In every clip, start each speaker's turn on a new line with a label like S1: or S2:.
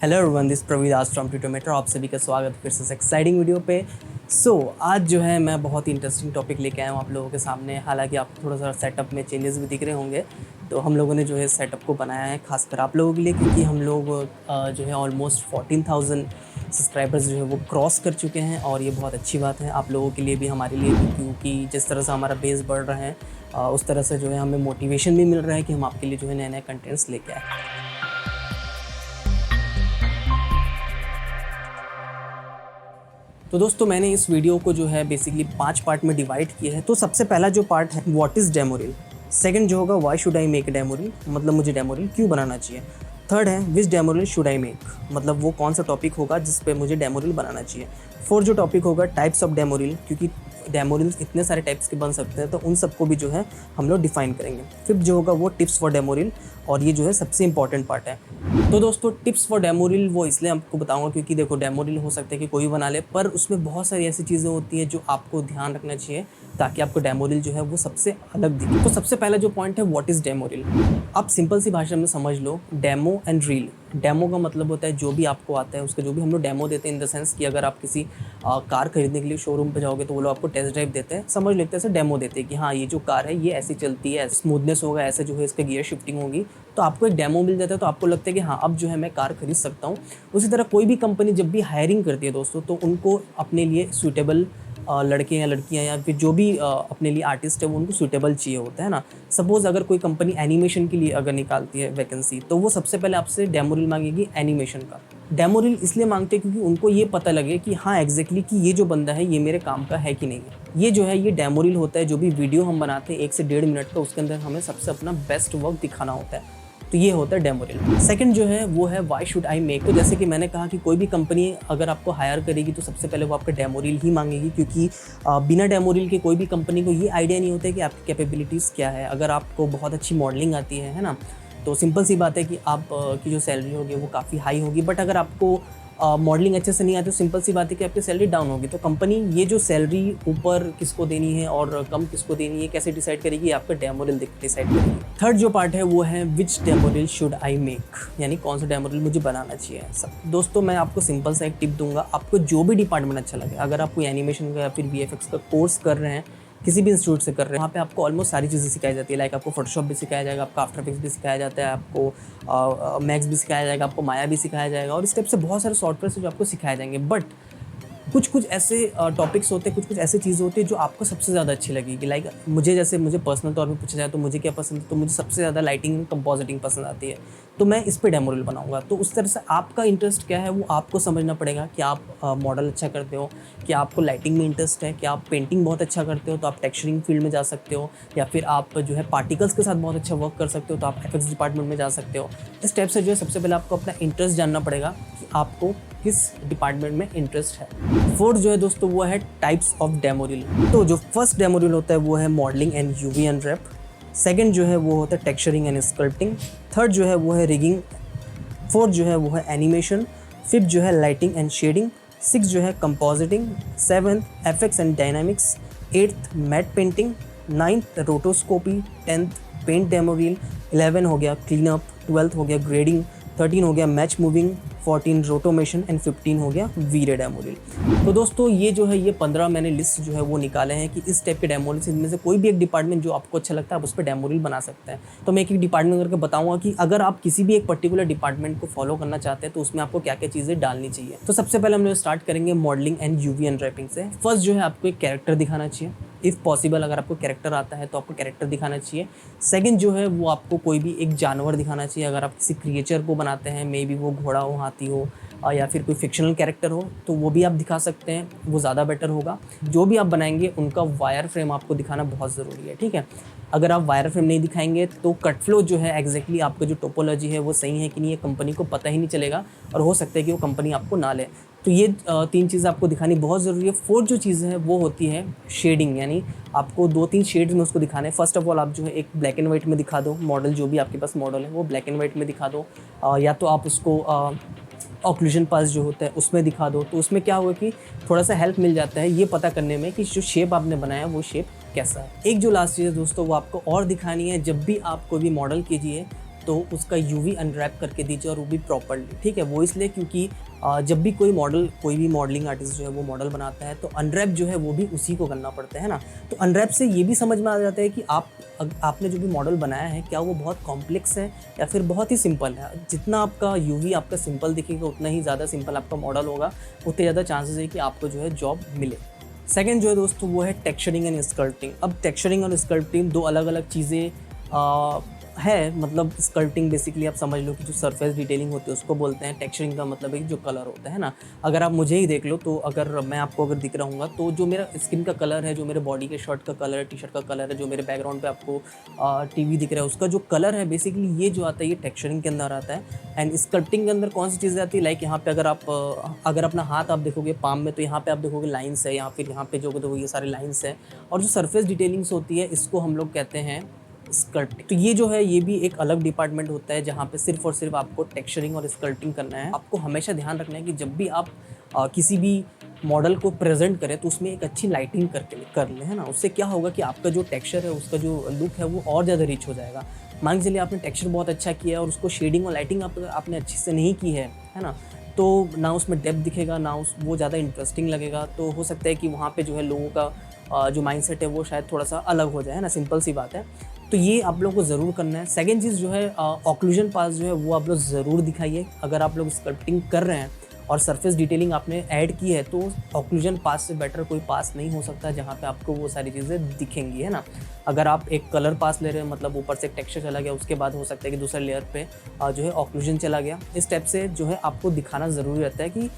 S1: Hello everyone, this Praveen Das from Tutometer. आप सभी का स्वागत फिर से एक्साइटिंग वीडियो पे। आज जो है मैं बहुत ही इंटरेस्टिंग टॉपिक लेके आया हूँ आप लोगों के सामने। हालांकि आपको थोड़ा सा सेटअप में चेंजेस भी दिख रहे होंगे। तो हम लोगों ने जो है सेटअप को बनाया है खासकर आप लोगों के लिए, क्योंकि हम लोग जो है ऑलमोस्ट 14,000 सब्सक्राइबर्स जो है वो क्रॉस कर चुके हैं। और ये बहुत अच्छी बात है आप लोगों के लिए भी, हमारे लिए भी, क्योंकि जिस तरह से हमारा बेस बढ़ रहा है उस तरह से जो है हमें मोटिवेशन भी मिल रहा है कि हम आपके लिए जो है नए नए कंटेंट्स लेके आए। तो दोस्तों, मैंने इस वीडियो को जो है बेसिकली 5 पार्ट में डिवाइड किया है। तो सबसे पहला जो पार्ट है what is demo reel. Second जो होगा why should I make demo reel, मतलब मुझे डेमो रील क्यों बनाना चाहिए। थर्ड है which demo reel should I make, मतलब वो कौन सा टॉपिक होगा जिस पे मुझे डेमो रील बनाना चाहिए। फोर्थ जो टॉपिक होगा टाइप्स ऑफ डेमो रील, क्योंकि डेमो रील्स इतने सारे टाइप्स के बन सकते हैं तो उन सबको भी जो है हम लोग डिफाइन करेंगे। फिफ्थ जो होगा वो टिप्स फॉर डेमो रील, और ये जो है सबसे इंपॉर्टेंट पार्ट है। तो दोस्तों, टिप्स फॉर डेमो रील वो इसलिए आपको बताऊंगा क्योंकि देखो, डेमो रील हो सकता है कि कोई बना ले, पर उसमें बहुत सारी ऐसी चीज़ें होती हैं जो आपको ध्यान रखना चाहिए ताकि आपको डेमो रील जो है वो सबसे अलग दिखे। तो सबसे पहला जो पॉइंट है व्हाट इज़ डेमो रील। आप सिंपल सी भाषा में समझ लो, डेमो एंड रील। डेमो का मतलब होता है जो भी आपको आता है उसका जो भी हम लोग डेमो देते हैं, इन द सेंस कि अगर आप किसी कार खरीदने के लिए शोरूम पे जाओगे तो वो लोग आपको टेस्ट ड्राइव देते हैं, समझ लेते हैं, डेमो देते हैं कि हाँ ये जो कार है ये ऐसी चलती है, स्मूथनेस होगा, ऐसे जो है इसका गियर शिफ्टिंग होगी। तो आपको एक डेमो मिल जाता है तो आपको लगता है कि हाँ अब जो है मैं कार खरीद सकता हूँ। उसी तरह कोई भी कंपनी जब भी हायरिंग करती है दोस्तों, तो उनको अपने लिए सूटेबल लड़के या लड़कियां या फिर जो भी अपने लिए आर्टिस्ट है वो उनको सूटेबल चाहिए होता है ना। सपोज़ अगर कोई कंपनी एनिमेशन के लिए अगर निकालती है वैकेंसी, तो वो सबसे पहले आपसे डेमो रील मांगेगी एनिमेशन का। डेमो रील इसलिए मांगते हैं क्योंकि उनको ये पता लगे कि हाँ एग्जैक्टली कि ये जो बंदा है ये मेरे काम का है कि नहीं है। ये जो है ये डेमो रील होता है। जो भी वीडियो हम बनाते हैं 1 से 1.5 मिनट का, उसके अंदर हमें सबसे अपना बेस्ट वर्क दिखाना होता है। तो ये होता है डेमो रील। सेकंड जो है वो है व्हाई शुड आई मेक। तो जैसे कि मैंने कहा कि कोई भी कंपनी अगर आपको हायर करेगी तो सबसे पहले वो आपका डेमो रील ही मांगेगी, क्योंकि बिना डेमो रील के कोई भी कंपनी को ये आइडिया नहीं होता है कि आपकी कैपेबिलिटीज़ क्या है। अगर आपको बहुत अच्छी मॉडलिंग आती है ना, तो सिंपल सी बात है कि आप की जो सैलरी होगी वो काफ़ी हाई होगी। बट अगर आपको मॉडलिंग अच्छे से नहीं आती तो सिंपल सी बात है कि आपकी सैलरी डाउन होगी। तो कंपनी ये जो सैलरी ऊपर किसको देनी है और कम किसको देनी है कैसे डिसाइड करेगी, आपका डेमो रील डिसाइड करेगी। थर्ड जो पार्ट है वो है which demo reel should I make, यानी कौन सा डेमो रील मुझे बनाना चाहिए। सब दोस्तों, मैं आपको सिंपल सा एक टिप दूंगा। आपको जो भी डिपार्टमेंट अच्छा लगे, अगर आप कोई एनिमेशन का या फिर VFX का कोर्स कर रहे हैं, किसी भी इंस्टीट्यूट से कर रहे हैं, वहाँ पे आपको ऑलमोस्ट सारी चीज़ें सिखाई जाती है। लाइक आपको फोटोशॉप भी सिखाया जाएगा, आपको आफ्टर इफेक्ट्स भी सिखाया जाता है, आपको मैक्स भी सिखाया जाएगा, आपको माया भी सिखाया जाएगा, और इस टाइप से बहुत सारे सॉफ्टवेयर से जो आपको सिखाए जाएंगे। बट कुछ ऐसे टॉपिक्स होते हैं, कुछ ऐसी चीज़ें होती है जो आपको सबसे ज़्यादा अच्छी लगेगी। लाइक मुझे पर्सनल तौर पे पूछा जाए तो मुझे क्या पसंद है, तो मुझे सबसे ज़्यादा लाइटिंग एंड कंपोजिटिंग पसंद आती है। तो मैं इस पे डेमो रील बनाऊंगा। तो उस तरह से आपका इंटरेस्ट क्या है वो आपको समझना पड़ेगा कि आप मॉडल अच्छा करते हो, कि आपको लाइटिंग में इंटरेस्ट है, कि आप पेंटिंग बहुत अच्छा करते हो तो आप टेक्सचरिंग फील्ड में जा सकते हो, या फिर आप जो है पार्टिकल्स के साथ बहुत अच्छा वर्क कर सकते हो तो आप एफएक्स डिपार्टमेंट में जा सकते हो। इस टाइप से जो है सबसे पहले आपको अपना इंटरेस्ट जानना पड़ेगा कि आपको किस डिपार्टमेंट में इंटरेस्ट है। फोर्थ जो है दोस्तों वो है टाइप्स ऑफ डेमो रील। तो जो फर्स्ट डेमो रील होता है वो है modelling and UV unwrap. Second जो है वो होता है टेक्सचरिंग एंड स्कल्पटिंग। थर्ड जो है वो है रिगिंग। फोर्थ जो है वो है एनिमेशन। फिफ्थ जो है लाइटिंग एंड शेडिंग। सिक्स जो है compositing. Seventh FX and dynamics. Eighth matte painting. Ninth rotoscopy. 10th paint demo reel. 11 हो गया क्लीन अप। 12th हो गया ग्रेडिंग। 13 हो गया मैच मूविंग। 14 रोटोमेशन एंड 15 हो गया वी-रे डेमो रील। तो दोस्तों, ये जो है ये 15 मैंने लिस्ट जो है वो निकाले हैं कि इस टाइप के डेमो रील्स, इनमें से कोई भी एक डिपार्टमेंट जो आपको अच्छा लगता है आप उस पर डेमो रील बना सकते हैं। तो मैं एक एक डिपार्टमेंट करके बताऊंगा कि अगर आप किसी भी एक पर्टिकुलर डिपार्टमेंट को फॉलो करना चाहते हैं तो उसमें आपको क्या क्या चीज़ें डालनी चाहिए। तो सबसे पहले हम लोग स्टार्ट करेंगे मॉडलिंग एंड यूवी अनरैपिंग से। फर्स्ट जो है आपको एक कैरेक्टर दिखाना चाहिए। इफ़ पॉसिबल अगर आपको कैरेक्टर आता है तो आपको कैरेक्टर दिखाना चाहिए। सेकंड जो है वो आपको कोई भी एक जानवर दिखाना चाहिए। अगर आप किसी क्रिएचर को बनाते हैं, मे बी वो घोड़ा हो, हाथी हो, या फिर कोई फिक्शनल कैरेक्टर हो, तो वो भी आप दिखा सकते हैं, वो ज़्यादा बेटर होगा। जो भी आप बनाएंगे उनका वायर फ्रेम आपको दिखाना बहुत ज़रूरी है, ठीक है। अगर आप वायर फ्रेम नहीं दिखाएंगे तो कट फ्लो जो है एग्जैक्टली आपका जो टोपोलॉजी है वो सही है कि नहीं, ये कंपनी को पता ही नहीं चलेगा और हो सकता है कि वो कंपनी आपको ना ले। तो ये 3 चीज़ें आपको दिखानी बहुत ज़रूरी है। फोर्थ जो चीज़ है वो होती है शेडिंग, यानी आपको 2-3 शेड्स में उसको दिखाना है। फर्स्ट ऑफ ऑल आप जो है एक ब्लैक एंड वाइट में दिखा दो मॉडल, जो भी आपके पास मॉडल है वो ब्लैक एंड वाइट में दिखा दो, या तो आप उसको ऑक्लूजन पास जो होता है उसमें दिखा दो। तो उसमें क्या होगा कि थोड़ा सा हेल्प मिल जाता है ये पता करने में कि जो शेप आपने बनाया वो शेप कैसा है। एक जो लास्ट चीज़ है दोस्तों वो आपको और दिखानी है, जब भी आप कोई भी मॉडल कीजिए तो उसका यूवी अनरैप करके दीजिए और वो भी प्रॉपर्ली, ठीक है। वो इसलिए क्योंकि जब भी कोई भी मॉडलिंग आर्टिस्ट जो है वो मॉडल बनाता है तो अनरैप जो है वो भी उसी को करना पड़ता है ना। तो अनरैप से ये भी समझ में आ जाता है कि आपने जो भी मॉडल बनाया है क्या वो बहुत कॉम्प्लेक्स है या फिर बहुत ही सिंपल है। जितना आपका यूवी आपका सिंपल दिखेगा उतना ही ज़्यादा सिंपल आपका मॉडल होगा, उतने ज़्यादा चांसेस है कि आपको जो है जॉब मिले। सेकेंड जो है दोस्तों वो है टेक्सचरिंग एंड स्कल्पटिंग। अब टेक्सचरिंग और स्कल्पटिंग दो अलग अलग चीज़ें है। मतलब स्कल्पटिंग बेसिकली आप समझ लो कि जो सरफेस डिटेलिंग होती है उसको बोलते हैं। टेक्सचरिंग का मतलब है जो कलर होता है ना। अगर आप मुझे ही देख लो तो अगर मैं आपको दिख रहा हूँ तो जो मेरा स्किन का कलर है, जो मेरे बॉडी के शर्ट का कलर है, टी शर्ट का कलर है, जो मेरे बैकग्राउंड पे आपको टीवी दिख रहा है उसका जो कलर है, बेसिकली ये जो आता है ये टेक्सचरिंग के अंदर आता है। एंड स्कल्पटिंग के अंदर कौन सी चीज़ें आती है, लाइक यहाँ पे अगर अपना हाथ आप देखोगे पाम में तो यहाँ पे आप देखोगे लाइन्स है, या फिर यहाँ पे जो देखोगे ये सारे लाइन्स है। और जो सरफेस डिटेलिंग्स होती है इसको हम लोग कहते हैं स्कल्पटिंग। तो ये जो है ये भी एक अलग डिपार्टमेंट होता है जहाँ पे सिर्फ और सिर्फ आपको टेक्सचरिंग और स्कल्पटिंग करना है। आपको हमेशा ध्यान रखना है कि जब भी आप किसी भी मॉडल को प्रेजेंट करें तो उसमें एक अच्छी लाइटिंग कर लें, है ना। उससे क्या होगा कि आपका जो टेक्सचर है, उसका जो लुक है वो और ज़्यादा रिच हो जाएगा। मान के चलिए आपने टेक्सचर बहुत अच्छा किया है और उसको शेडिंग और लाइटिंग आपने अच्छे से नहीं की है ना, तो ना उसमें डेप्थ दिखेगा, ना वो ज़्यादा इंटरेस्टिंग लगेगा। तो हो सकता है कि वहाँ पे जो है लोगों का जो माइंडसेट है वो शायद थोड़ा सा अलग हो जाए, है ना। सिंपल सी बात है। तो ये आप लोगों को ज़रूर करना है। सेकेंड चीज़ जो है ऑक्लूजन पास जो है वो आप लोग ज़रूर दिखाइए। अगर आप लोग स्कल्पटिंग कर रहे हैं और सरफेस डिटेलिंग आपने ऐड की है तो ऑक्लूजन पास से बेटर कोई पास नहीं हो सकता जहाँ पे आपको वो सारी चीज़ें दिखेंगी, है ना। अगर आप एक कलर पास ले रहे हैं, मतलब ऊपर से टेक्सचर चला गया, उसके बाद हो सकता है कि दूसरे लेयर पे जो है ऑक्लूजन चला गया। इस टाइप से जो है आपको दिखाना ज़रूरी रहता है कि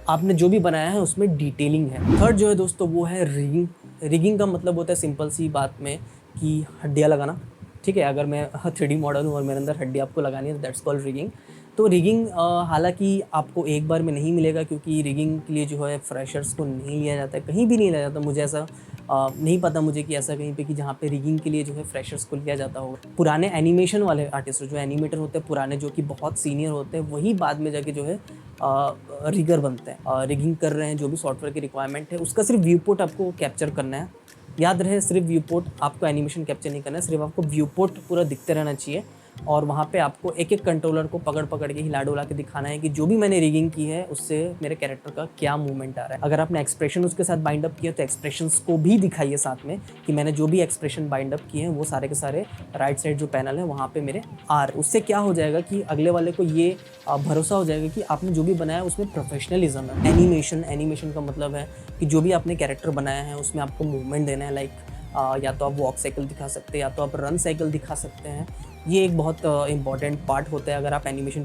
S1: आपने जो भी बनाया है उसमें डिटेलिंग है। थर्ड जो है दोस्तों वो है रिगिंग। रिगिंग का मतलब होता है सिंपल सी बात में कि हड्डियाँ लगाना, ठीक है। अगर मैं 3D मॉडल हूँ और मेरे अंदर हड्डी आपको लगानी है तो दैट्स कॉल्ड रिगिंग। तो रिगिंग हालांकि आपको एक बार में नहीं मिलेगा, क्योंकि रिगिंग के लिए जो है फ्रेशर्स को नहीं लिया जाता है, कहीं भी नहीं लिया जाता। मुझे ऐसा नहीं पता मुझे कि ऐसा कहीं पे कि जहाँ पे रिगिंग के लिए जो है फ्रेशर्स को लिया जाता हो। पुराने एनिमेशन वाले आर्टिस्ट जो एनिमेटर होते हैं पुराने, जो कि बहुत सीनियर होते हैं, वही बाद में जाके जो है रिगर बनते हैं। रिगिंग कर रहे हैं जो भी सॉफ्टवेयर की रिक्वायरमेंट है उसका सिर्फ व्यू पोर्ट आपको कैप्चर करना है। याद रहे सिर्फ व्यू पोर्ट, आपको एनिमेशन कैप्चर नहीं करना है, सिर्फ आपको व्यू पोर्ट पूरा दिखते रहना चाहिए। और वहाँ पे आपको एक एक कंट्रोलर को पकड़ पकड़ के हिला डुला के दिखाना है कि जो भी मैंने रिगिंग की है उससे मेरे कैरेक्टर का क्या मूवमेंट आ रहा है। अगर आपने एक्सप्रेशन उसके साथ बाइंड अप किया तो एक्सप्रेशंस को भी दिखाइए साथ में कि मैंने जो भी एक्सप्रेशन बाइंड अप किए हैं वो सारे के सारे राइट साइड जो पैनल है वहाँ पे मेरे आ रहे। उससे क्या हो जाएगा कि अगले वाले को ये भरोसा हो जाएगा कि आपने जो भी बनाया उसमें प्रोफेशनलिज्म है। एनिमेशन का मतलब है कि जो भी आपने कैरेक्टर बनाया है उसमें आपको मूवमेंट देना है। लाइक या तो आप वॉक साइकिल दिखा सकते हैं या तो आप रन साइकिल दिखा सकते हैं। ये एक बहुत इंपॉर्टेंट पार्ट होता है अगर आप एनिमेशन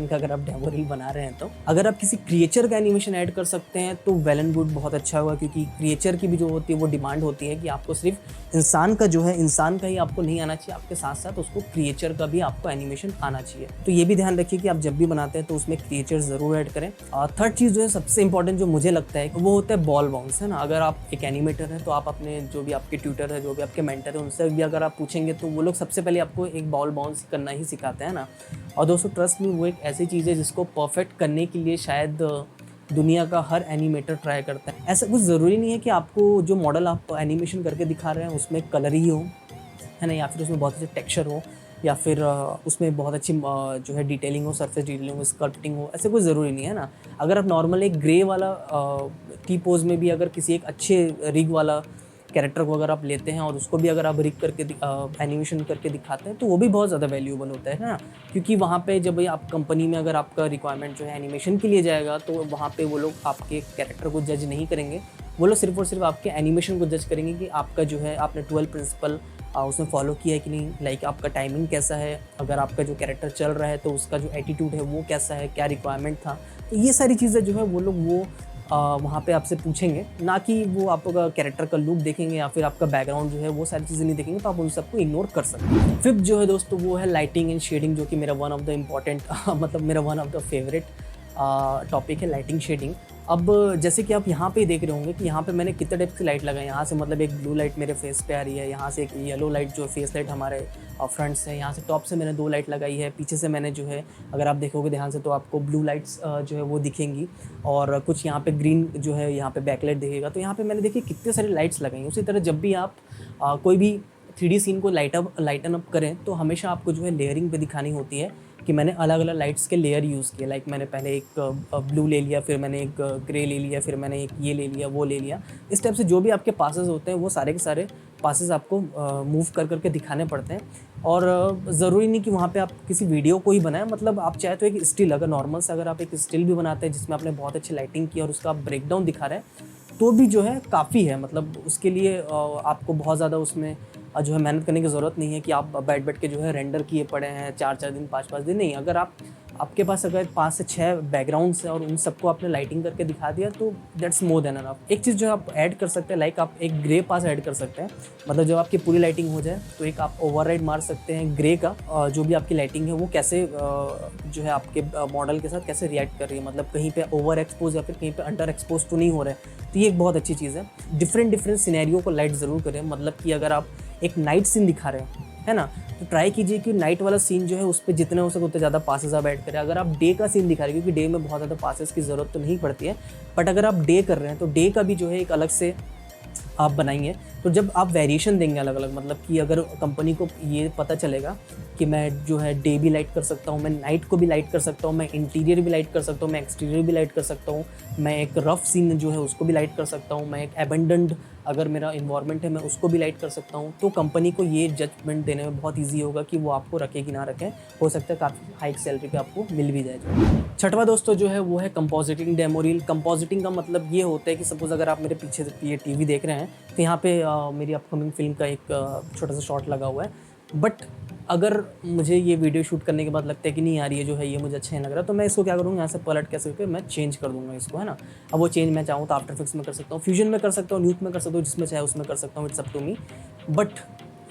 S1: का अगर आप डेमो रील बना रहे हैं। तो अगर आप किसी क्रिएचर का एनिमेशन ऐड कर सकते हैं तो वेल एंड गुड, बहुत अच्छा होगा, क्योंकि क्रिएचर की भी जो होती है वो डिमांड होती है कि आपको सिर्फ इंसान का ही आपको नहीं आना चाहिए, आपके साथ साथ उसको क्रिएचर का भी आपको एनिमेशन आना चाहिए। तो ये भी ध्यान रखिए कि आप जब भी बनाते हैं तो उसमें क्रिएचर ज़रूर ऐड करें। थर्ड चीज़ जो है सबसे इंपॉर्टेंट जो मुझे लगता है वो होता है बॉल बाउंस, है ना। अगर आप एक एनिमेटर हैं तो आप अपने जो भी आपके ट्यूटर है, जो भी आपके मेंटर है, उनसे भी अगर आप पूछेंगे तो वो लोग सबसे पहले आपको एक बॉल बाउंस करना ही सिखाते हैं ना। और दोस्तों ट्रस्ट मी, वो एक ऐसी चीज़ है जिसको परफेक्ट करने के लिए शायद दुनिया का हर एनिमेटर ट्राई करता है। ऐसा कुछ ज़रूरी नहीं है कि आपको जो मॉडल आप एनिमेशन करके दिखा रहे हैं उसमें कलर ही हो, है ना, या फिर उसमें बहुत अच्छे टेक्सचर हो, या फिर उसमें बहुत अच्छी जो है डिटेलिंग हो, सरफेस डिटेलिंग हो, स्कल्पटिंग हो। ऐसे कोई ज़रूरी नहीं है ना। अगर आप नॉर्मल एक ग्रे वाला टी पोज में भी अगर किसी एक अच्छे रिग वाला कैरेक्टर को अगर आप लेते हैं और उसको भी अगर आप रिग करके एनिमेशन करके दिखाते हैं तो वो भी बहुत ज़्यादा वैल्यूएबल होता है ना। क्योंकि वहाँ पे जब आप कंपनी में अगर आपका रिक्वायरमेंट जो है एनिमेशन के लिए जाएगा तो वहाँ पे वो लोग आपके कैरेक्टर को जज नहीं करेंगे, वो लोग सिर्फ और सिर्फ आपके एनिमेशन को जज करेंगे कि आपका जो है आपने 12 प्रिंसिपल उसमें फॉलो किया है कि नहीं। लाइक आपका टाइमिंग कैसा है, अगर आपका जो कैरेक्टर चल रहा है तो उसका जो एटीट्यूड है वो कैसा है, क्या रिक्वायरमेंट था। तो ये सारी चीज़ें जो है वो लोग वहाँ पे आपसे पूछेंगे, ना कि वो आपका कैरेक्टर का लुक देखेंगे या फिर आपका बैकग्राउंड जो है वो सारी चीज़ें नहीं देखेंगे। तो आप उन सबको इग्नोर कर सकते हैं। फिफ्थ जो है दोस्तों वो है लाइटिंग एंड शेडिंग, जो कि मेरा वन ऑफ द इम्पॉर्टेंट मतलब मेरा one of the favourite topic है, लाइटिंग शेडिंग। अब जैसे कि आप यहाँ पे देख रहे होंगे कि यहाँ पे मैंने कितने टाइप की लाइट लगाई। यहाँ से मतलब एक ब्लू लाइट मेरे फेस पे आ रही है, यहाँ से एक येलो लाइट जो फेस लाइट हमारे फ्रंट से, यहाँ से टॉप से मैंने 2 लाइट लगाई है, पीछे से मैंने जो है अगर आप देखोगे ध्यान से तो आपको ब्लू लाइट्स जो है वो दिखेंगी, और कुछ यहाँ पे ग्रीन जो है यहाँ पे बैकलाइट दिखेगा। तो यहाँ पे मैंने देखिए कितने सारी लाइट्स लगाई हैं। उसी तरह जब भी आप कोई भी 3D सीन को लाइटन अप करें तो हमेशा आपको जो है लेयरिंग पे दिखानी होती है कि मैंने अलग अलग लाइट्स के लेयर यूज़ किए। लाइक मैंने पहले एक ब्लू ले लिया, फिर मैंने एक ग्रे ले लिया, फिर मैंने एक ये ले लिया, वो ले लिया। इस टाइप से जो भी आपके पासेस होते हैं वो सारे के सारे पासेस आपको मूव कर करके दिखाने पड़ते हैं। और ज़रूरी नहीं कि वहाँ पे आप किसी वीडियो को ही बनाएं, मतलब आप चाहे तो एक स्टिल, अगर नॉर्मल से अगर आप एक स्टिल भी बनाते हैं जिसमें आपने बहुत अच्छी लाइटिंग की और उसका आप ब्रेकडाउन दिखा रहे हैं तो भी जो है काफ़ी है। मतलब उसके लिए आपको बहुत ज़्यादा उसमें जो है मेहनत करने की ज़रूरत नहीं है कि आप बैठ के जो है रेंडर किए पड़े हैं 4-4 दिन 5-5 दिन, नहीं। अगर आपके पास अगर 5 से 6 बैकग्राउंड्स हैं और उन सबको आपने लाइटिंग करके दिखा दिया तो दैट्स मोर देन एनफ। एक चीज़ जो आप ऐड कर सकते हैं, लाइक आप एक ग्रे पास ऐड कर सकते हैं। मतलब जब आपकी पूरी लाइटिंग हो जाए तो एक आप ओवरराइड मार सकते हैं ग्रे का, जो भी आपकी लाइटिंग है वो कैसे जो है आपके मॉडल के साथ कैसे रिएक्ट कर रही है, मतलब कहीं पे ओवर एक्सपोज या फिर कहीं पे अंडर एक्सपोज तो नहीं हो रहा है। तो ये एक बहुत अच्छी चीज़ है। डिफरेंट सिनेरियो को लाइट ज़रूर करें, मतलब कि अगर आप एक नाइट सीन दिखा रहे हैं, है ना, तो ट्राई कीजिए कि नाइट वाला सीन जो है उस पर जितने हो सके उतने ज़्यादा पासेस आप ऐड करें। अगर आप डे का सीन दिखा रहे हैं, क्योंकि डे में बहुत ज़्यादा पासेस की ज़रूरत तो नहीं पड़ती है, बट अगर आप डे कर रहे हैं तो डे का भी जो है एक अलग से आप बनाएंगे। तो जब आप वेरिएशन देंगे अलग अलग, मतलब कि अगर कंपनी को ये पता चलेगा कि मैं जो है डे भी लाइट कर सकता हूँ, मैं नाइट को भी लाइट कर सकता हूँ, मैं इंटीरियर भी लाइट कर सकता हूँ, मैं एक्सटीरियर भी लाइट कर सकता हूँ, मैं एक रफ सीन जो है उसको भी लाइट कर सकता हूँ, मैं एक एबेंडन्ड अगर मेरा इन्वायरमेंट है मैं उसको भी लाइट कर सकता हूँ, तो कंपनी को ये जजमेंट देने में बहुत ईजी होगा कि वो आपको रखे कि ना रखें। हो सकता है काफ़ी हाई सैलरी पे आपको मिल भी जाए। छठवां दोस्तों जो है वो है कंपोजिटिंग डेमो रील। कंपोजिटिंग का मतलब ये होता है कि सपोज़ अगर आप मेरे पीछे ये टीवी देख रहे हैं तो यहाँ पे मेरी अपकमिंग फिल्म का एक छोटा सा शॉट लगा हुआ है, बट अगर मुझे ये वीडियो शूट करने के बाद लगता है कि नहीं यार ये जो है ये मुझे अच्छा नहीं लग रहा, तो मैं इसको क्या करूँगा, यहाँ से पलट कैसे करके मैं चेंज कर दूँगा इसको, है ना। अब वो चेंज मैं चाहूँ तो आफ्टर इफेक्ट्स में कर सकता हूँ, फ्यूजन में कर सकता हूँ, न्यूट में कर सकता हूँ, जिसमें चाहे उसमें कर सकता हूँ, it's up to me. But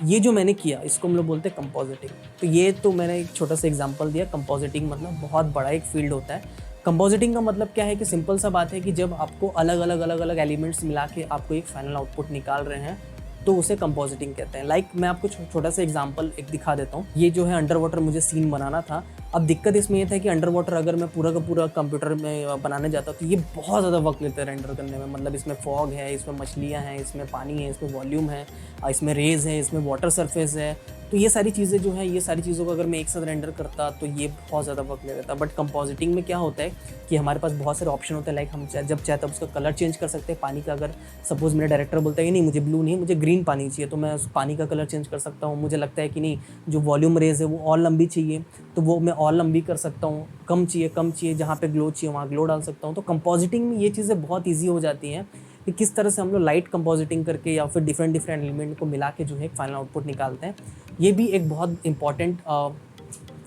S1: ये जो मैंने किया इसको हम लोग बोलते हैं कंपोजिटिंग। तो ये तो मैंने एक छोटा सा एग्जांपल दिया। कंपोजिटिंग मतलब बहुत बड़ा एक फील्ड होता है। कंपोजिटिंग का मतलब क्या है कि सिंपल सा बात है कि जब आपको अलग अलग एलिमेंट्स मिला के आपको एक फाइनल आउटपुट निकाल रहे हैं तो उसे कंपोजिटिंग कहते हैं। लाइक मैं आपको छोटा सा एग्जांपल एक दिखा देता हूँ। ये जो है अंडर वाटर मुझे सीन बनाना था। अब दिक्कत इसमें ये था कि अंडर वाटर अगर मैं पूरा का पूरा कंप्यूटर में बनाने जाता तो ये बहुत ज़्यादा वक्त लेता है रेंडर करने में। मतलब इसमें फॉग है, इसमें मछलियाँ हैं, इसमें पानी है, इसमें वॉल्यूम है, इसमें रेज है, इसमें वाटर सरफेस है। तो ये सारी चीज़ें जो है, ये सारी चीज़ों को अगर मैं एक साथ रेंडर करता तो ये बहुत ज़्यादा वक्त ले लेता। बट कंपोजिटिंग में क्या होता है कि हमारे पास बहुत सारे ऑप्शन होते हैं। लाइक हम जब चाहे तब उसका कलर चेंज कर सकते हैं। पानी का अगर सपोज मेरा डायरेक्टर बोलता है कि नहीं मुझे ब्लू नहीं, मुझे ग्रीन पानी चाहिए, तो मैं उस पानी का कलर चेंज कर सकता हूँ। मुझे लगता है कि नहीं जो वॉल्यूम रेज है वो और लंबी चाहिए तो वो मैं और लंबी कर सकता हूँ। कम चाहिए, जहाँ पे ग्लो चाहिए वहाँ ग्लो डाल सकता हूँ। तो कंपोजिटिंग में ये चीज़ें बहुत ईजी हो जाती हैं कि किस तरह से हम लोग लाइट कंपोजिटिंग करके या फिर डिफरेंट एलिमेंट को मिला के जो है एक फाइनल आउटपुट निकालते हैं। ये भी एक बहुत इंपॉर्टेंट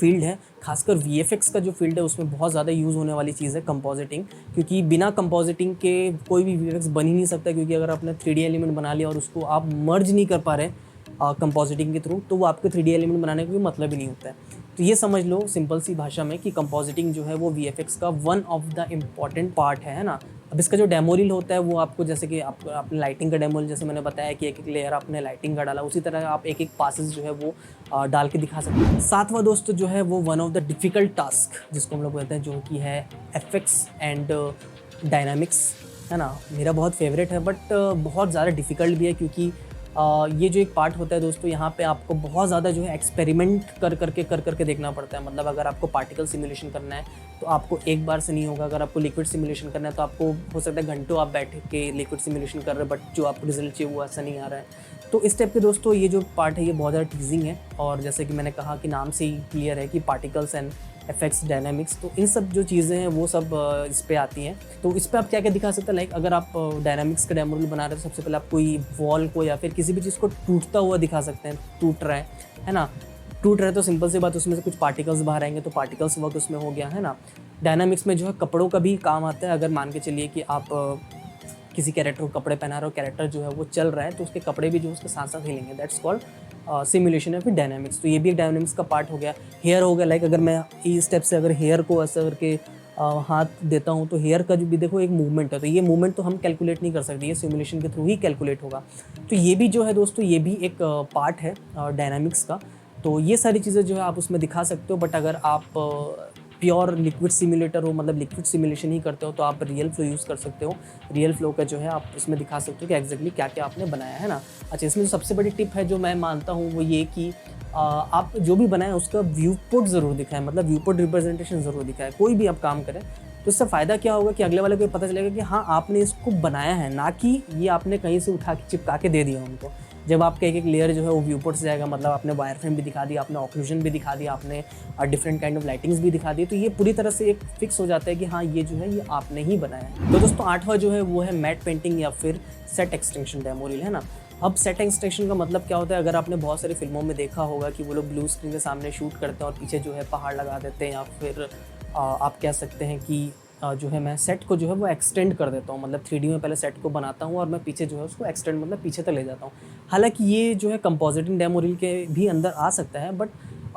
S1: फील्ड है। खासकर VFX का जो फील्ड है उसमें बहुत ज़्यादा यूज़ होने वाली चीज़ है कंपोजिटिंग, क्योंकि बिना कंपोजिटिंग के कोई भी VFX बन ही नहीं सकता। क्योंकि अगर आपने 3D एलिमेंट बना लिया और उसको आप मर्ज नहीं कर पा रहे कंपोजिटिंग के थ्रू, तो वो आपके 3D एलिमेंट बनाने का कोई मतलब ही नहीं होता है। तो ये समझ लो सिंपल सी भाषा में कि कंपोजिटिंग जो है वो VFX का one of the important part है ना। अब इसका जो डेमो रील होता है वो आपको, जैसे कि आपने लाइटिंग का डेमो रील जैसे मैंने बताया कि एक लेयर आपने लाइटिंग का डाला, उसी तरह आप एक पासेस जो है वो डाल के दिखा सकते हैं। सातवां दोस्त जो है वो one of the difficult task जिसको हम लोग कहते हैं, जो कि है एफेक्ट्स एंड डायनामिक्स, है ना। मेरा बहुत फेवरेट है बट बहुत ज़्यादा डिफ़िकल्ट भी है, क्योंकि ये जो एक पार्ट होता है दोस्तों, यहाँ पे आपको बहुत ज़्यादा जो है एक्सपेरिमेंट कर करके देखना पड़ता है। मतलब अगर आपको पार्टिकल सिमुलेशन करना है तो आपको एक बार से नहीं होगा। अगर आपको लिक्विड सिमुलेशन करना है तो आपको हो सकता है घंटों आप बैठ के लिक्विड सिमुलेशन कर रहे हैं, बट जो आपको रिजल्ट चाहिए वो ऐसा नहीं आ रहा है। तो इस टाइप के दोस्तों ये जो पार्ट है ये बहुत ज़्यादा टीजिंग है। और जैसे कि मैंने कहा कि नाम से ही क्लियर है कि पार्टिकल्स एंड इफेक्ट्स डायनामिक्स, तो इन सब जो चीज़ें हैं वो सब इस पे आती हैं। तो इस पे आप क्या क्या दिखा सकते हैं। लाइक अगर आप डायनामिक्स का डेमो बना रहे हैं तो सबसे पहले आप कोई वॉल को या फिर किसी भी चीज़ को टूटता हुआ दिखा सकते हैं। टूट रहा है ना। टूट रहा है तो सिंपल सी बात, उसमें से कुछ पार्टिकल्स बाहर आएंगे तो पार्टिकल्स वर्क उसमें हो गया, है ना। डायनामिक्स में जो है कपड़ों का भी काम आता है। अगर मान के चलिए कि आप किसी कैरेक्टर को कपड़े पहना रहे हो, कैरेक्टर जो है वो चल रहा है तो उसके कपड़े भी जो उसके साथ साथ हिलेंगे, दैट्स कॉल्ड सिमुलेशन है। फिर डायनामिक्स, तो ये भी एक डायनामिक्स का पार्ट हो गया। हेयर हो गया, लाइक अगर मैं इस स्टेप से अगर हेयर को ऐसा करके हाथ देता हूँ तो हेयर का जो भी देखो एक मूवमेंट है, तो ये मूवमेंट तो हम कैलकुलेट नहीं कर सकते, ये सिमुलेशन के थ्रू ही कैलकुलेट होगा। तो ये भी जो है दोस्तों ये भी एक पार्ट है डायनामिक्स का। तो ये सारी चीज़ें जो है आप उसमें दिखा सकते हो। बट अगर आप प्योर लिक्विड सिमुलेटर हो, मतलब लिक्विड सिमुलेशन ही करते हो, तो आप रियल फ्लो यूज़ कर सकते हो। रियल फ्लो का जो है आप इसमें दिखा सकते हो कि एग्जैक्टली क्या क्या आपने बनाया है ना। अच्छा, इसमें जो सबसे बड़ी टिप है जो मैं मानता हूँ वो ये कि आप जो भी बनाएं उसका व्यू पोर्ट ज़रूर दिखाएं, मतलब व्यू पोर्ट रिप्रेजेंटेशन ज़रूर दिखाएं। कोई भी आप काम करें तो इससे फ़ायदा क्या होगा कि अगले वाले को पता चलेगा कि हाँ आपने इसको बनाया है, ना कि ये आपने कहीं से उठा के चिपका के दे दिया उनको। जब आपका एक एक लेयर जो है वो व्यू पोर्ट से जाएगा, मतलब आपने वायर फ्रेम भी दिखा दिया, आपने ऑक्लूजन भी दिखा दिया, आपने डिफरेंट काइंड ऑफ लाइटिंग्स भी दिखा दी, तो ये पूरी तरह से एक फिक्स हो जाता है कि हाँ ये जो है ये आपने ही बनाया है। तो दोस्तों 8वां जो है वो है मैट पेंटिंग या फिर सेट एक्सटेंशन डेमो रील, है ना। अब सेट एक्सटेंशन का मतलब क्या होता है, अगर आपने बहुत सारी फिल्मों में देखा होगा कि वो लोग ब्लू स्क्रीन के सामने शूट करते हैं और पीछे जो है पहाड़ लगा देते हैं, या फिर आप कह सकते हैं कि जो है मैं सेट को जो है वो एक्सटेंड कर देता हूँ, मतलब 3D में पहले सेट को बनाता हूँ और मैं पीछे जो है उसको एक्सटेंड मतलब पीछे तक ले जाता हूँ। हालांकि ये जो है कंपोजिटिंग डेमो रील के भी अंदर आ सकता है, बट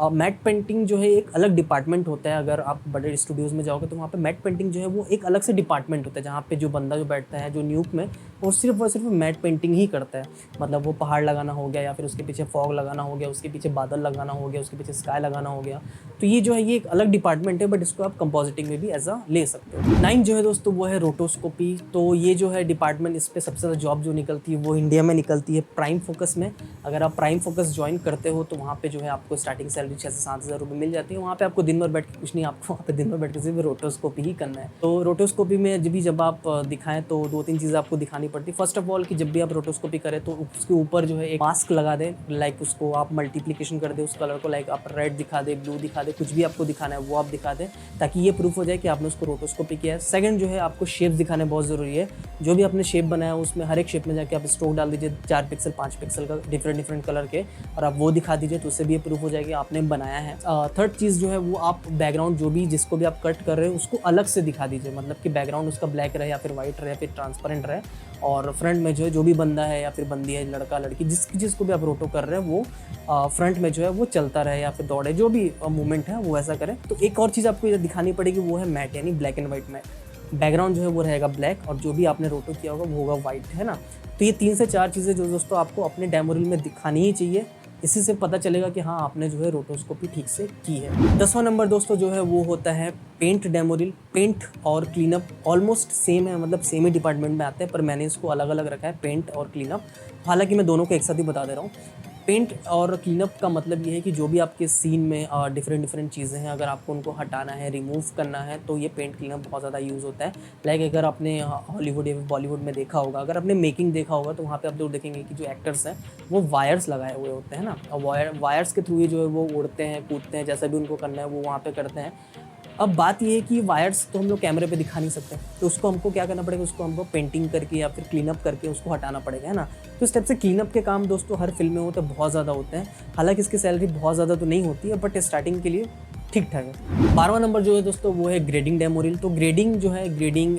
S1: मैट पेंटिंग जो है एक अलग डिपार्टमेंट होता है। अगर आप बड़े स्टूडियोज़ में जाओगे तो वहाँ पे मैट पेंटिंग जो है वो एक अलग से डिपार्टमेंट होता है, जहाँ पे जो बंदा जो बैठता है जो न्यूक में वो सिर्फ मैट पेंटिंग ही करता है। मतलब वो पहाड़ लगाना हो गया, या फिर उसके पीछे फॉग लगाना हो गया, उसके पीछे बादल लगाना हो गया, उसके पीछे स्काई लगाना हो गया। तो ये जो है ये एक अलग डिपार्टमेंट है, बट इसको आप कंपोजिटिंग में भी एज अ ले सकते हो। 9 जो है दोस्तों वो है रोटोस्कोपी। तो ये जो है डिपार्टमेंट, इस पर सबसे ज़्यादा जॉब जो निकलती है वो इंडिया में निकलती है प्राइम फोकस में। अगर आप प्राइम फोकस ज्वाइन करते हो तो वहाँ पे जो है आपको स्टार्टिंग सैलरी 6 से 7 हज़ार रुपये मिल जाती है। वहाँ पे आपको दिन भर बैठ के कुछ नहीं, आपको वहाँ पे दिन भर बैठ के सिर्फ रोटोस्कोपी ही करना है। तो रोटोस्कोपी में जब आप दिखाएं तो 2-3 चीज़ें आपको दिखानी पड़ती है। फर्स्ट ऑफ ऑल कि जब भी आप रोटोस्कोपी करें तो उसके ऊपर जो है एक मास्क लगा दें, लाइक उसको आप मल्टीप्लिकेशन कर दें उस कलर को, लाइक आप रेड दिखा दें, ब्लू दिखा दें, कुछ भी आपको दिखाना है वो आप दिखा दें, ताकि ये प्रूफ हो जाए कि आपने उसको रोटोस्कोपी किया है। सेकंड जो है आपको शेप दिखाने बहुत ज़रूरी है। जो भी आपने शेप बनाया उसमें हर एक शेप में जाके आप स्ट्रोक डाल दीजिए 4 पिक्सल 5 पिक्सल का डिफरेंट कलर के, और आप वो दिखा दीजिए, तो उससे भी ये प्रूफ हो जाएगा आपने बनाया है। थर्ड चीज़ जो है वो आप बैकग्राउंड जो भी जिसको भी आप कट कर रहे हो उसको अलग से दिखा दीजिए, मतलब कि बैकग्राउंड उसका ब्लैक रहे या फिर वाइट रहे या फिर ट्रांसपेरेंट रहे, और फ्रंट में जो है जो भी बंदा है या फिर बंदी है, लड़का लड़की, जिसको भी आप रोटो कर रहे हैं वो फ्रंट में जो है वो चलता रहे या फिर दौड़े, जो भी मूवमेंट है वो ऐसा करें। तो एक और चीज़ आपको ये दिखानी पड़ेगी वो है मैट, यानी black and white matte. Background जो है वो रहेगा ब्लैक और जो भी आपने रोटो किया होगा वो होगा वाइट, है ना। तो ये 3 से 4 चीज़ें जो दोस्तों आपको अपने डेमो रील में दिखानी ही चाहिए। इसी से पता चलेगा कि हाँ आपने जो है रोटोस्कोपी ठीक से की है। 10वां नंबर दोस्तों जो है वो होता है पेंट डेमो रील। पेंट और क्लीनअप ऑलमोस्ट सेम है, मतलब सेम ही डिपार्टमेंट में आते हैं, पर मैंने इसको अलग अलग रखा है, पेंट और क्लीनअप। हालांकि मैं दोनों को एक साथ ही बता दे रहा हूँ। पेंट और क्लीनअप का मतलब ये है कि जो भी आपके सीन में डिफरेंट चीज़ें हैं, अगर आपको उनको हटाना है, रिमूव करना है, तो ये पेंट क्लीनअप बहुत ज़्यादा यूज़ होता है। लाइक अगर आपने हॉलीवुड या बॉलीवुड में देखा होगा, अगर आपने मेकिंग देखा होगा, तो वहाँ पे आप जरूर देखेंगे कि जो एक्टर्स हैं वो वायर्स लगाए हुए होते हैं ना, और वायर्स के थ्रू ही जो है वो उड़ते हैं, कूदते हैं, जैसा भी उनको करना है वो वहाँ पे करते हैं। अब बात ये है कि वायर्स तो हम लोग कैमरे पे दिखा नहीं सकते, तो उसको हमको क्या करना पड़ेगा, उसको हमको पेंटिंग करके या फिर क्लीनअप करके उसको हटाना पड़ेगा, है ना। तो इस टाइप से क्लीनअप के काम दोस्तों हर फिल्म में होते हैं, बहुत ज़्यादा होते हैं। हालांकि इसकी सैलरी बहुत ज़्यादा तो नहीं होती है, बट स्टार्टिंग के लिए ठीक ठाक है। 12वां नंबर जो है दोस्तों वो है ग्रेडिंग डेमो रील। तो ग्रेडिंग जो है, ग्रेडिंग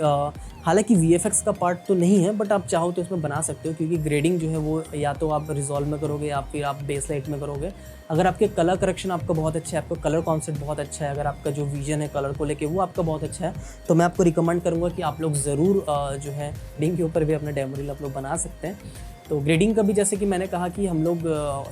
S1: हालांकि VFX का पार्ट तो नहीं है, बट आप चाहो तो इसमें बना सकते हो, क्योंकि ग्रेडिंग जो है वो या तो आप रिजॉल्व में करोगे या फिर आप बेस लाइट में करोगे। अगर आपके कलर करेक्शन आपका बहुत अच्छा है, आपका कलर कॉन्सेप्ट बहुत अच्छा है, अगर आपका जो विजन है कलर को लेके वो आपका बहुत अच्छा है, तो मैं आपको रिकमेंड करूँगा कि आप लोग ज़रूर जो है ग्रेडिंग के ऊपर भी अपना डेमो रील आप लोग बना सकते हैं। तो ग्रेडिंग का भी जैसे कि मैंने कहा कि हम लोग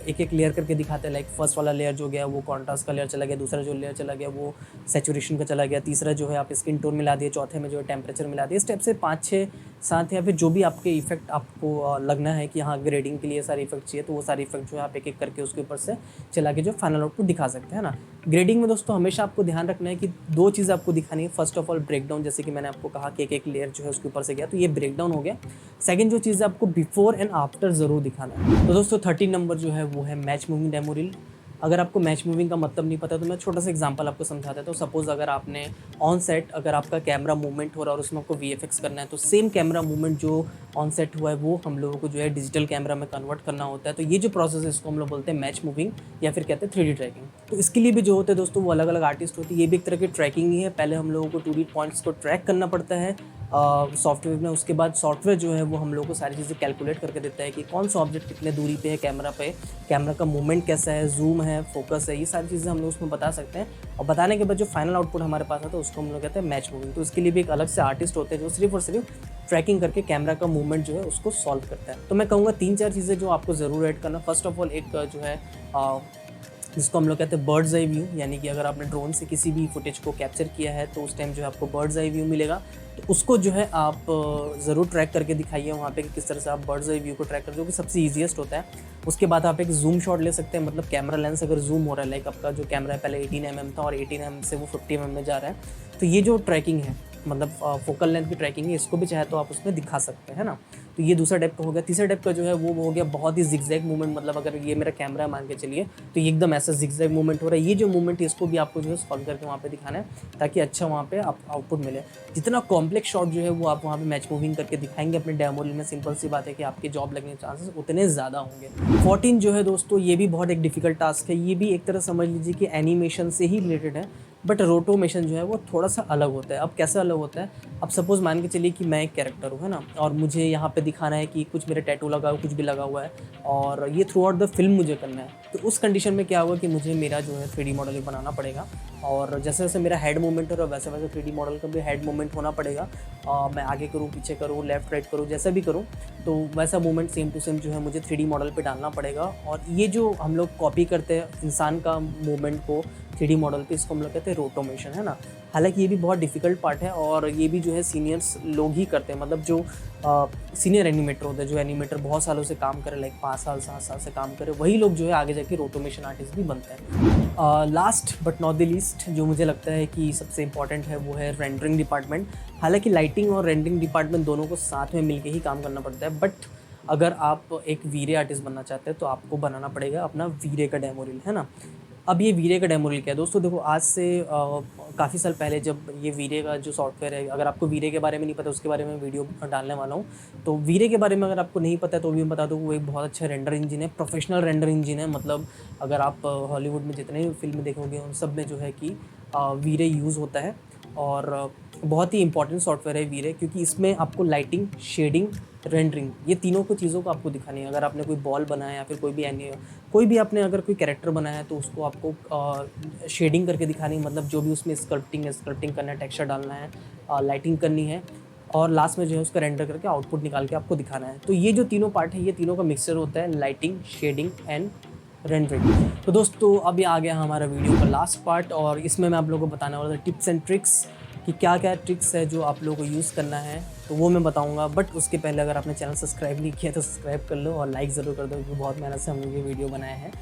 S1: एक एक लेयर करके दिखाते हैं। लाइक फर्स्ट वाला लेयर जो गया वो कॉन्ट्रास्ट का लेयर चला गया, दूसरा जो लेयर चला गया वो सैचुरेशन का चला गया, तीसरा जो है आप स्किन टोन मिला दिए, चौथे में जो है टेम्परेचर मिला दिए। इस टाइप से 5, 6, 7 या फिर जो भी आपके इफेक्ट आपको लगना है कि हाँ ग्रेडिंग के लिए सारे इफेक्ट चाहिए, तो वो सारे इफेक्ट जो है आप एक एक करके उसके ऊपर से चला के जो फाइनल आउटपुट दिखा सकते हैं ना। ग्रेडिंग में दोस्तों हमेशा आपको ध्यान रखना है कि 2 चीज़ आपको दिखानी है। फर्स्ट ऑफ ऑल ब्रेकडाउन, जैसे कि मैंने आपको कहा कि एक एक लेयर जो है उसके ऊपर से गया, तो ये ब्रेकडाउन हो गया। सेकंड जो चीज़ है आपको बिफोर एंड आफ्टर ज़रूर दिखाना है। तो दोस्तों 13 नंबर जो है वो है मैच मूविंग डेमो रील। अगर आपको मैच मूविंग का मतलब नहीं पता तो मैं छोटा सा एग्जांपल आपको समझा देता हूँ। सपोज अगर आपने ऑन सेट, अगर आपका कैमरा मूवमेंट हो रहा है और उसमें आपको VFX करना है, तो सेम कैमरा मूवमेंट जो ऑन सेट हुआ है वो हम लोगों को जो है डिजिटल कैमरा में कन्वर्ट करना होता है। तो ये जो प्रोसेस है इसको हम लोग बोलते हैं मैच मूविंग या फिर कहते हैं 3D ट्रैकिंग। तो इसके लिए भी जो होते हैं दोस्तों वो अलग अलग आर्टिस्ट होती है। ये भी एक तरह की ट्रैकिंग ही है। पहले हम लोगों को 2D पॉइंट्स को ट्रैक करना पड़ता है सॉफ्टवेयर में। उसके बाद सॉफ्टवेयर जो है वो हम लोग को सारी चीज़ें कैलकुलेट करके देता है कि कौन सा ऑब्जेक्ट कितने दूरी पे है कैमरा पे, कैमरा का मूवमेंट कैसा है, जूम है, फोकस है, ये सारी चीज़ें हम लोग उसमें बता सकते हैं। और बताने के बाद जो फाइनल आउटपुट हमारे पास आता है उसको हम लोग कहते हैं मैच मूविंग। तो इसके लिए भी एक अलग से आर्टिस्ट होते हैं जो सिर्फ और सिर्फ ट्रैकिंग करके कैमरा का मूवमेंट जो है उसको सॉल्व करता है। तो मैं कहूँगा 3-4 चीज़ें जो आपको ज़रूर ऐड करना। फर्स्ट ऑफ ऑल एक जो है जिसको हम लोग कहते हैं बर्ड्स आई व्यू, यानी कि अगर आपने ड्रोन से किसी भी फुटेज को कैप्चर किया है तो उस टाइम जो है आपको बर्ड्स आई व्यू मिलेगा। तो उसको जो है आप ज़रूर ट्रैक करके दिखाइए वहाँ पे कि किस तरह से आप बर्ड्स आई व्यू को ट्रैक कर, जो कि सबसे ईजीएस्ट होता है। उसके बाद आप एक जूम शॉट ले सकते हैं, मतलब कैमरा लेंस अगर जूम हो रहा है, लाइक आपका जो कैमरा है पहले 18mm था और 18mm से वो 50mm में जा रहा है, तो ये जो ट्रैकिंग है मतलब फोकल लेंथ की ट्रैकिंग है, इसको भी चाहे तो आप उसमें दिखा सकते हैं ना। तो ये दूसरा टाइप का हो गया। तीसरा टाइप का जो है वो हो गया बहुत ही जिगजैग मूवमेंट, मतलब अगर ये मेरा कैमरा मान के चलिए तो ये एकदम ऐसा जिगजैग मूवमेंट हो रहा है। ये जो मूवमेंट है इसको भी आपको जो है सॉल्व करके वहाँ पे दिखाना है ताकि अच्छा वहाँ पे आप आउटपुट मिले। जितना कॉम्प्लेक्स शॉट जो है वो आप वहाँ पे मैच मूविंग करके दिखाएंगे अपने डेमो रील में, सिंपल सी बात है कि आपके जॉब लगने के चांसेस उतने ज़्यादा होंगे। 14 जो है दोस्तों ये भी बहुत एक डिफिकल्ट टास्क है। ये भी एक तरह समझ लीजिए कि एनिमेशन से ही रिलेटेड है, बट रोटोमेशन जो है वो थोड़ा सा अलग होता है। अब कैसा अलग होता है, अब सपोज़ मान के चलिए कि मैं एक कैरेक्टर हूँ, है ना, और मुझे यहाँ पे दिखाना है कि कुछ मेरे टैटू लगा हुआ, कुछ भी लगा हुआ है और ये थ्रू आउट द फिल्म मुझे करना है। तो उस कंडीशन में क्या होगा कि मुझे मेरा जो है 3D मॉडल बनाना पड़ेगा, और जैसे जैसे मेरा हेड मूवमेंट हो रहा है वैसे वैसे 3D मॉडल का भी हेड मूवमेंट होना पड़ेगा। मैं आगे करूँ, पीछे करूँ, लेफ्ट राइट करूँ, जैसा भी करूँ तो वैसा मूवमेंट सेम टू सेम जो है मुझे 3D मॉडल पे डालना पड़ेगा। और ये जो हम लोग कॉपी करते हैं इंसान का मूवमेंट को 3D मॉडल पे, इसको हम लोग कहते हैं रोटोमेशन, है ना। हालांकि ये भी बहुत डिफिकल्ट पार्ट है और ये भी जो है सीनियर्स लोग ही करते हैं, मतलब जो सीनियर एनिमेटर होते हैं, जो एनिमेटर बहुत सालों से काम करे, लाइक 5 साल 7 साल से काम करे, वही लोग जो है आगे जाके रोटोमेशन आर्टिस्ट भी बनते हैं। Last but not the least जो मुझे लगता है कि सबसे इंपॉर्टेंट है वो है रेंडरिंग डिपार्टमेंट। हालांकि लाइटिंग और रेंडरिंग डिपार्टमेंट दोनों को साथ में मिलकर ही काम करना पड़ता है, बट अगर आप एक वीरे आर्टिस्ट बनना चाहते हैं तो आपको बनाना पड़ेगा अपना वीरे का डेमो रील, है ना। अब ये वीरे का डेमो रील क्या है दोस्तों, देखो आज से काफ़ी साल पहले जब ये वीरे का जो सॉफ्टवेयर है, अगर आपको वीरे के बारे में नहीं पता उसके बारे में वीडियो डालने वाला हूँ। तो वीरे के बारे में अगर आपको नहीं पता है तो भी मैं बता दूँ, वो एक बहुत अच्छा रेंडर इंजन है, प्रोफेशनल रेंडर इंजन है। मतलब अगर आप हॉलीवुड में जितने भी फिल्म देखोगे उन सब में जो है कि वीरे यूज़ होता है, और बहुत ही इंपॉर्टेंट सॉफ्टवेयर है वीरे, क्योंकि इसमें आपको लाइटिंग, शेडिंग, रेंडरिंग, ये तीनों को चीज़ों को आपको दिखानी है। अगर आपने कोई बॉल बनाया या फिर कोई भी आपने अगर कोई कैरेक्टर बनाया है तो उसको आपको शेडिंग करके दिखानी है, मतलब जो भी उसमें स्कल्पटिंग करना है, टेक्सचर डालना है, लाइटिंग करनी है, और लास्ट में जो है उसका रेंडर करके आउटपुट निकाल के आपको दिखाना है। तो ये जो तीनों पार्ट है ये तीनों का मिक्सचर होता है, लाइटिंग, शेडिंग एंड रेंडरिंग। तो दोस्तों अभी आ गया हमारा वीडियो का लास्ट पार्ट, और इसमें मैं आप लोगों को बताने वाला था टिप्स एंड ट्रिक्स कि क्या क्या ट्रिक्स है जो आप लोगों को यूज़ करना है, तो वो मैं बताऊंगा। बट उसके पहले अगर आपने चैनल सब्सक्राइब नहीं किया तो सब्सक्राइब कर लो और लाइक ज़रूर कर दो, क्योंकि बहुत मेहनत से हम लोग ये वीडियो बनाए हैं।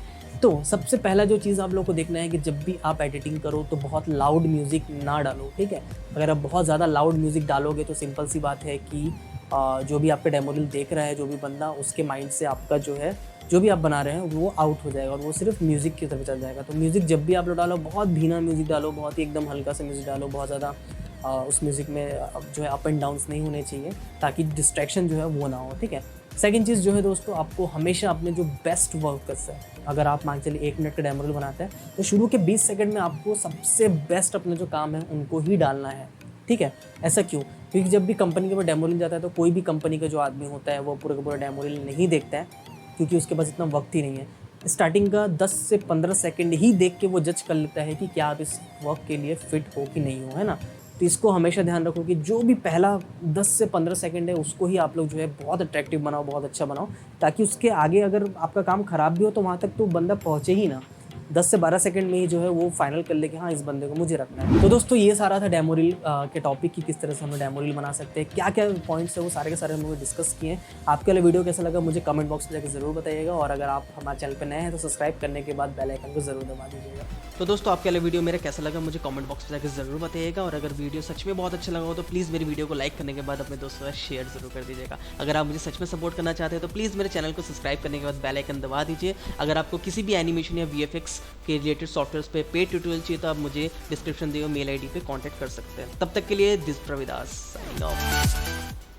S1: तो सबसे पहला जो चीज़ आप लोग को देखना है कि जब भी आप एडिटिंग करो तो बहुत लाउड म्यूज़िक ना डालो, ठीक है। अगर आप बहुत ज़्यादा लाउड म्यूज़िक डालोगे तो सिंपल सी बात है कि जो भी आपका डेमो रील देख रहा है, जो भी बंदा, उसके माइंड से आपका जो है जो भी आप बना रहे हैं वो आउट हो जाएगा और वो सिर्फ म्यूज़िक की तरफ चल जाएगा। तो म्यूज़िक जब भी आप लोग डालो, बहुत धीमा म्यूज़िक डालो, बहुत ही एकदम हल्का सा म्यूज़िक डालो, बहुत ज़्यादा उस म्यूज़िक में जो है अप एंड डाउन्स नहीं होने चाहिए, ताकि डिस्ट्रैक्शन जो है वो ना हो, ठीक है। सेकंड चीज़ जो है दोस्तों, आपको हमेशा अपने जो बेस्ट वर्कर्स है, अगर आप मान चलिए 1 मिनट का डेमो रील बनाते हैं तो शुरू के 20 सेकंड में आपको सबसे बेस्ट अपना जो काम है उनको ही डालना है, ठीक है। ऐसा क्यों? क्योंकि जब भी कंपनी के ऊपर डेमो रील जाता है तो कोई भी कंपनी का जो आदमी होता है वो पूरा का पूरा डेमो रील नहीं देखता है, क्योंकि उसके पास इतना वक्त ही नहीं है। स्टार्टिंग का 10 से 15 सेकंड ही देख के वो जज कर लेता है कि क्या आप इस वर्क के लिए फ़िट हो कि नहीं हो, है ना। तो इसको हमेशा ध्यान रखो कि जो भी पहला 10 से 15 सेकंड है उसको ही आप लोग जो है बहुत अट्रैक्टिव बनाओ, बहुत अच्छा बनाओ, ताकि उसके आगे अगर आपका काम ख़राब भी हो तो वहाँ तक तो बंदा पहुँचे ही ना। 10 से 12 सेकंड में ही जो है वो फाइनल कर ले कि हाँ इस बंदे को मुझे रखना है। तो दोस्तों ये सारा था डेमो रील के टॉपिक की, किस तरह से हम डेमो रील बना सकते हैं, क्या क्या पॉइंट्स है वो सारे के सारे हम लोग डिस्कस किए हैं। आपके लिए वीडियो कैसा लगा मुझे कमेंट बॉक्स में जाकर ज़रूर बताइएगा, और अगर आप हमारे चैनल पर नए हैं तो सब्सक्राइब करने के बाद बेल आइकन को ज़रूर दबा दीजिएगा। तो दोस्तों आपके लिए वीडियो मेरा कैसा लगा मुझे कमेंट बॉक्स में जाकर ज़रूर बताइएगा, और अगर वीडियो सच में बहुत अच्छा लगा हो तो प्लीज़ मेरी वीडियो को लाइक करने के बाद अपने दोस्तों के साथ शेयर जरूर कर दीजिएगा। अगर आप मुझे सच में सपोर्ट करना चाहते हैं तो प्लीज़ मेरे चैनल को सब्सक्राइब करने के बाद बेल आइकन दबा दीजिए। अगर आपको किसी भी एनिमेशन या VFX के रिलेटेड सॉफ्टवेयर पे पेड ट्यूटोरियल चाहिए तो आप मुझे डिस्क्रिप्शन दिए मेल ID पे कांटेक्ट कर सकते हैं। तब तक के लिए दिस प्रविदास साइनिंग ऑफ।